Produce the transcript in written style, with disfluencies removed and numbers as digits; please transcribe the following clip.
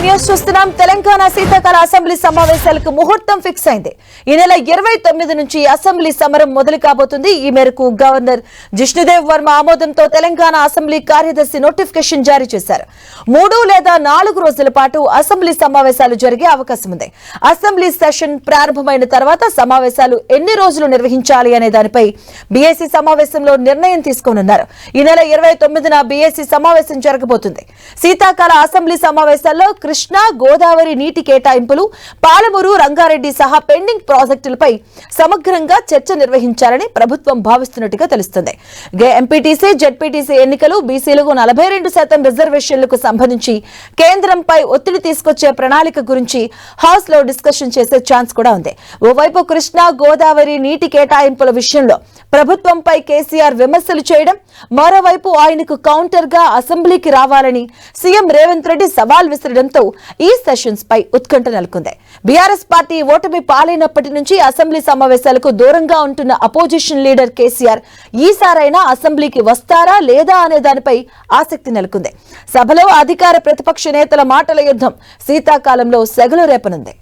News చూస్తున్నాం. తెలంగాణ శీతాకాల assembly సమావేశాలకు ముహూర్తం ఫిక్స్ అయింది. ఈ నెల 29 నుంచి అసెంబ్లీ సమరం మొదలు కాబోతుంది. ఈ మేరకు గవర్నర్ జిష్ణుదేవ్ వర్మ ఆమోదంతో తెలంగాణ అసెంబ్లీ కార్యదర్శి నోటిఫికేషన్ జారీ చేశారు. 3 లేదా 4 రోజుల పాటు అసెంబ్లీ సమావేశాలు జరిగే అవకాశం ఉంది. అసెంబ్లీ సెషన్ ప్రారంభమైన తర్వాత సమావేశాలు ఎన్ని రోజులు నిర్వహించాలి అనే దానిపై బీఏసీ సమావేశంలో నిర్ణయం తీసుకోనున్నారు. ఈ నెల 29న బీఏసీ సమావేశం జరగబోతుంది. శీతాకాల అసెంబ్లీ సమావేశాల్లో కృష్ణా గోదావరి నీటి కేటాయింపులు, పాలమూరు, రంగారెడ్డి సహా పెండింగ్ ప్రాజెక్టులపై సమగ్రంగా చర్చ నిర్వహించాలని ప్రభుత్వం భావిస్తున్నట్టుగా తెలుస్తుంది. ఎంపీటీసీ, జెడ్పీటీసీ ఎన్నికలు, బీసీలకు 42% రిజర్వేషన్లకు సంబంధించి కేంద్రంపై ఒత్తిడి తీసుకొచ్చే ప్రణాళిక గురించి హౌస్ లో డిస్కషన్ చేసే ఛాన్స్ కూడా ఉంది. ఓవైపు కృష్ణా గోదావరి నీటి కేటాయింపుల విషయంలో ప్రభుత్వంపై కేసీఆర్ విమర్శలు చేయడం, మరోవైపు ఆయనకు కౌంటర్ గా అసెంబ్లీకి రావాలని సీఎం రేవంత్ రెడ్డి సవాల్ విసరడంతో ఈ సెషన్స్ పై ఉత్కంఠ నెలకొంది. బీఆర్ఎస్ పార్టీ ఓటమి పాలైనప్పటి నుంచి అసెంబ్లీ సమావేశాలకు దూరంగా ఉంటున్న అపోజిషన్ లీడర్ కేసీఆర్ ఈసారైనా అసెంబ్లీకి వస్తారా లేదా అనే దానిపై ఆసక్తి నెలకొంది. సభలో అధికార ప్రతిపక్ష నేతల మాటల యుద్ధం శీతాకాలంలో సెగలు రేపనుంది.